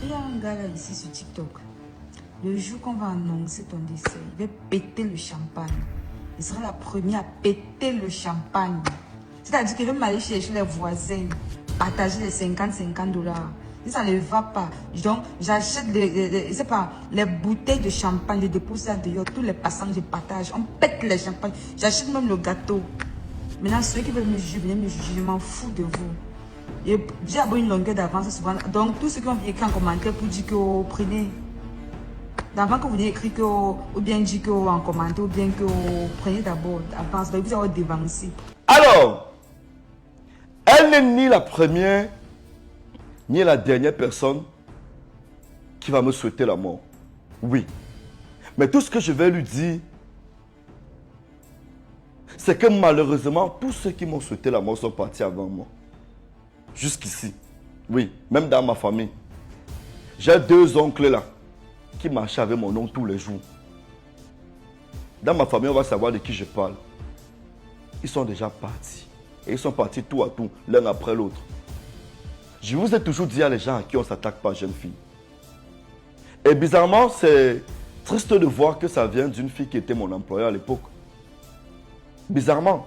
Il y a un gars là ici sur TikTok. Le jour qu'on va annoncer ton décès, il va péter le champagne. Il sera la première à péter le champagne. C'est-à-dire qu'il va m'aller chercher les voisins, partager les 50 dollars. Si ça ne va pas, donc j'achète les bouteilles de champagne, je dépose ça dehors, tous les passants je partage, on pète les champagnes, j'achète même le gâteau. Maintenant ceux qui veulent me juger, venez me juger, je m'en fous de vous. J'ai une longueur d'avance souvent, donc tous ceux qui ont écrit en commentaire pour dire que vous prenez, d'avant que vous ayez écrit que, ou bien dit que en commentaire, ou bien que vous prenez d'abord d'avance, donc vous avez dévancé. Alors, elle n'est ni la première, ni la dernière personne qui va me souhaiter la mort. Oui. Mais tout ce que je vais lui dire, c'est que malheureusement, tous ceux qui m'ont souhaité la mort sont partis avant moi. Jusqu'ici. Oui, même dans ma famille. J'ai 2 oncles là, qui marchaient avec mon nom tous les jours. Dans ma famille, on va savoir de qui je parle. Ils sont déjà partis. Et ils sont partis tout à tout, l'un après l'autre. Je vous ai toujours dit à les gens à qui on ne s'attaque pas, jeune fille. Et bizarrement, c'est triste de voir que ça vient d'une fille qui était mon employeur à l'époque. Bizarrement.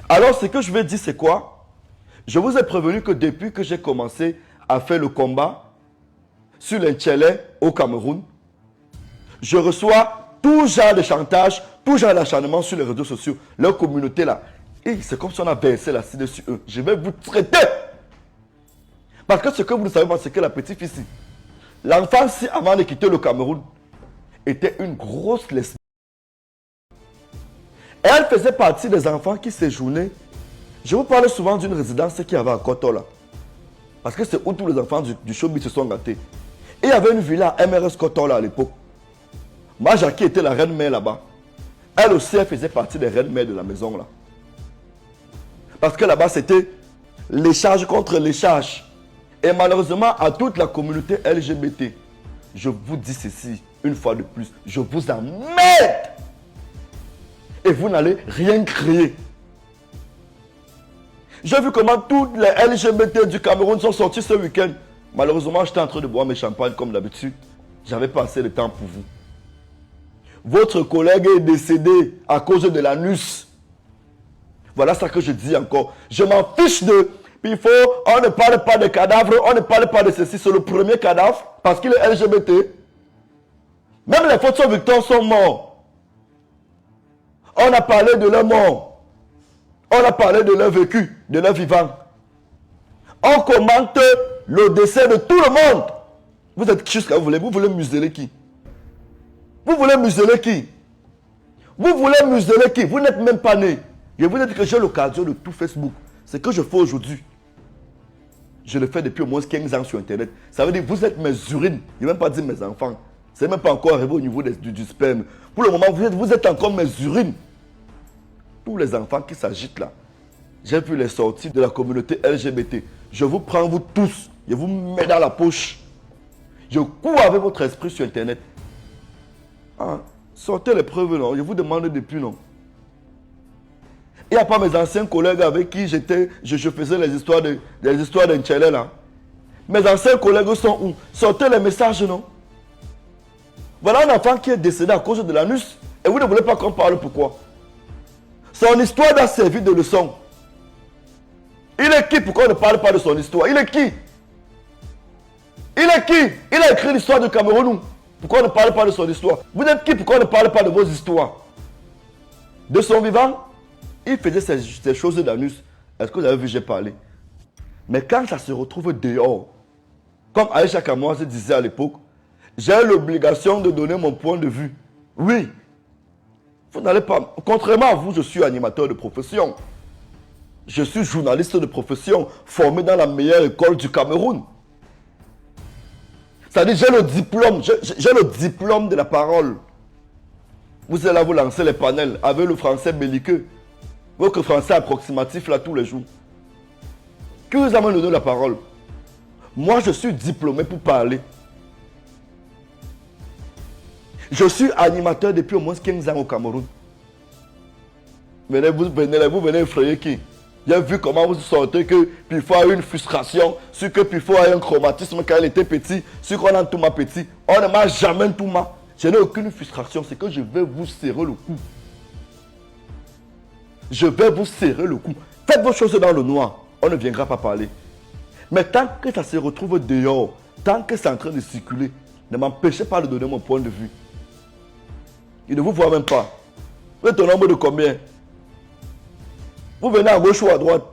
Alors, ce que je vais dire, c'est quoi? Je vous ai prévenu que depuis que j'ai commencé à faire le combat sur les Tchelais au Cameroun, je reçois tout genre de chantage, tout genre d'acharnement sur les réseaux sociaux, leur communauté là. Et c'est comme si on a versé l'acide sur eux. Je vais vous traiter. Parce que ce que vous ne savez pas, c'est que la petite fille ici, l'enfant si avant de quitter le Cameroun, était une grosse lesbienne. Et elle faisait partie des enfants qui séjournaient. Je vous parle souvent d'une résidence qui avait à Kotola. Parce que c'est où tous les enfants du showbiz se sont gâtés. Et il y avait une villa à MRS Kotola à l'époque. Ma Jackie était la reine-mère là-bas. Elle aussi, elle faisait partie des reines-mères de la maison là. Parce que là-bas, c'était l'échange contre l'échange. Et malheureusement, à toute la communauté LGBT, je vous dis ceci, une fois de plus, je vous emmerde. Et vous n'allez rien créer. J'ai vu comment toutes les LGBT du Cameroun sont sortis ce week-end. Malheureusement, j'étais en train de boire mes champagnes comme d'habitude. J'avais pas assez de temps pour vous. Votre collègue est décédé à cause de l'anus. Voilà ça que je dis encore. Je m'en fiche de... Il faut... On ne parle pas de cadavres, on ne parle pas de ceci. C'est le premier cadavre parce qu'il est LGBT. Même les photos Victor sont morts. On a parlé de leur mort. On a parlé de leur vécu, de leur vivant. On commente le décès de tout le monde. Vous êtes qui jusqu'à vous voulez museler qui? Vous voulez museler qui? Vous voulez museler qui? Vous n'êtes même pas né. Je vous ai dit que j'ai l'occasion de tout Facebook. Ce que je fais aujourd'hui, je le fais depuis au moins 15 ans sur Internet. Ça veut dire que vous êtes mes urines. Je n'ai même pas dit mes enfants. Ce n'est même pas encore arrivé au niveau du sperme. Pour le moment, vous êtes encore mes urines. Tous les enfants qui s'agitent là. J'ai vu les sorties de la communauté LGBT. Je vous prends vous tous. Je vous mets dans la poche. Je cours avec votre esprit sur Internet. Ah, sortez les preuves, non. Je vous demande depuis, non. Il n'y a pas mes anciens collègues avec qui je faisais les histoires d'Inchele là. Mes anciens collègues sont où? Sortez les messages, non? Voilà un enfant qui est décédé à cause de l'anus. Et vous ne voulez pas qu'on parle pourquoi? Son histoire a servi de leçon. Il est qui pour qu'on ne parle pas de son histoire? Il est qui? Il est qui? Il a écrit l'histoire du Cameroun. Pourquoi on ne parle pas de son histoire? Vous êtes qui pour qu'on ne parle pas de vos histoires? De son vivant, il faisait ces choses d'anus. Est-ce que vous avez vu, j'ai parlé? Mais quand ça se retrouve dehors, comme Aïcha Kamoise disait à l'époque, j'ai l'obligation de donner mon point de vue. Oui. Vous n'allez pas... Contrairement à vous, je suis animateur de profession. Je suis journaliste de profession, formé dans la meilleure école du Cameroun. C'est-à-dire, j'ai le diplôme de la parole. Vous êtes là, vous lancez les panels avec le français belliqueux. Votre français approximatif là tous les jours. Qui vous a donné la parole? Moi, je suis diplômé pour parler. Je suis animateur depuis au moins 15 ans au Cameroun. Vous venez effrayer qui? J'ai vu comment vous sortez que Pifo a eu une frustration, sur que Pifo a eu un chromatisme quand il était petit, sur qu'on a Ntouma petit. On ne m'a jamais Ntouma. Je n'ai aucune frustration, c'est que je vais vous serrer le cou. Je vais vous serrer le cou. Faites vos choses dans le noir, on ne viendra pas parler. Mais tant que ça se retrouve dehors, tant que c'est en train de circuler, ne m'empêchez pas de donner mon point de vue. Il ne vous voit même pas. Vous êtes au nombre de combien? Vous venez à gauche ou à droite?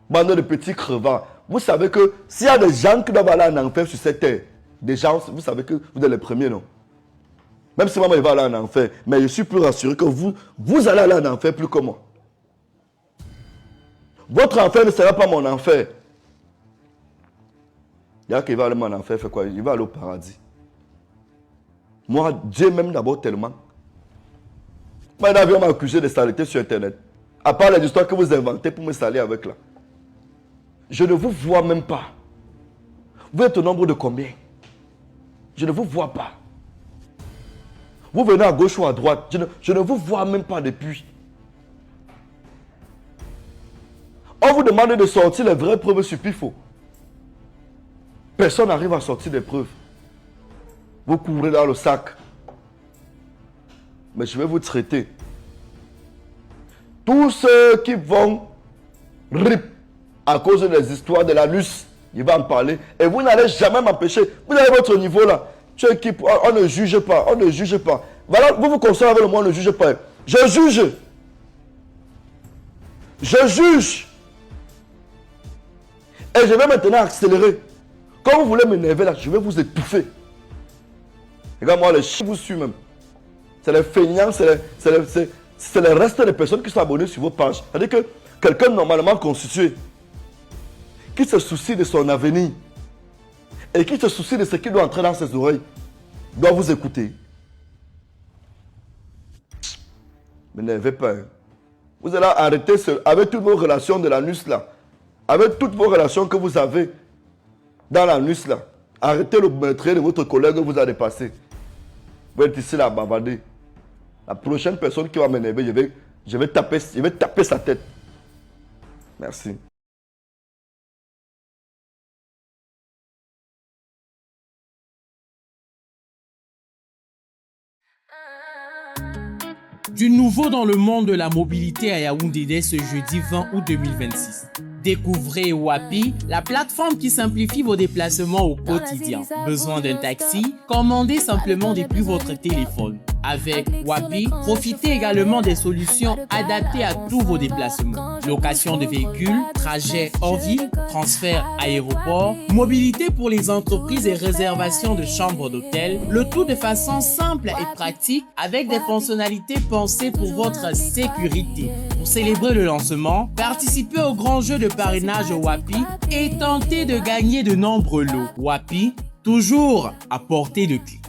Bande de petits crevards. Vous savez que s'il y a des gens qui doivent aller en enfer sur cette terre, des gens, vous savez que vous êtes les premiers, non? Même si maman va aller en enfer, mais je suis plus rassuré que vous allez aller en enfer plus que moi. Votre enfer ne sera pas mon enfer. Il y a qui va aller en enfer, fait quoi? Il va aller au paradis. Moi, Dieu m'aime d'abord tellement. Moi, il vient m'accuser de saleté sur Internet. À part les histoires que vous inventez pour me salir avec là. Je ne vous vois même pas. Vous êtes au nombre de combien? Je ne vous vois pas. Vous venez à gauche ou à droite. Je ne vous vois même pas depuis. On vous demande de sortir les vraies preuves sur Pifo. Personne n'arrive à sortir des preuves. Vous couvrez dans le sac. Mais je vais vous traiter. Tous ceux qui vont rip à cause des histoires de l'anus, il va en parler. Et vous n'allez jamais m'empêcher. Vous avez votre niveau là. Tu es qui? On ne juge pas. On ne juge pas. Voilà, vous vous consolez avec le mot, on ne juge pas. Je juge. Je juge. Et je vais maintenant accélérer. Quand vous voulez m'énerver là, je vais vous étouffer. Regarde-moi, les chiens vous suivent même. C'est les feignants, c'est le reste des personnes qui sont abonnées sur vos pages. C'est-à-dire que quelqu'un normalement constitué, qui se soucie de son avenir et qui se soucie de ce qui doit entrer dans ses oreilles, doit vous écouter. M'énervez pas. Hein. Vous allez arrêter avec toutes vos relations de l'anus là. Avec toutes vos relations que vous avez dans l'anus là. Arrêtez le meurtrier de votre collègue que vous a dépassé. Vous êtes ici là à bavarder. La prochaine personne qui va m'énerver, je vais taper sa tête. Merci. Du nouveau dans le monde de la mobilité à Yaoundé dès ce jeudi 20 août 2026. Découvrez Wapi, la plateforme qui simplifie vos déplacements au quotidien. Besoin d'un taxi? Commandez simplement depuis votre téléphone. Avec Wapi, profitez également des solutions adaptées à tous vos déplacements. Location de véhicules, trajets hors ville, transfert aéroport, mobilité pour les entreprises et réservation de chambres d'hôtel. Le tout de façon simple et pratique avec des fonctionnalités pensées pour votre sécurité. Pour célébrer le lancement, participez au grand jeu de parrainage Wapi et tentez de gagner de nombreux lots. Wapi, toujours à portée de clic.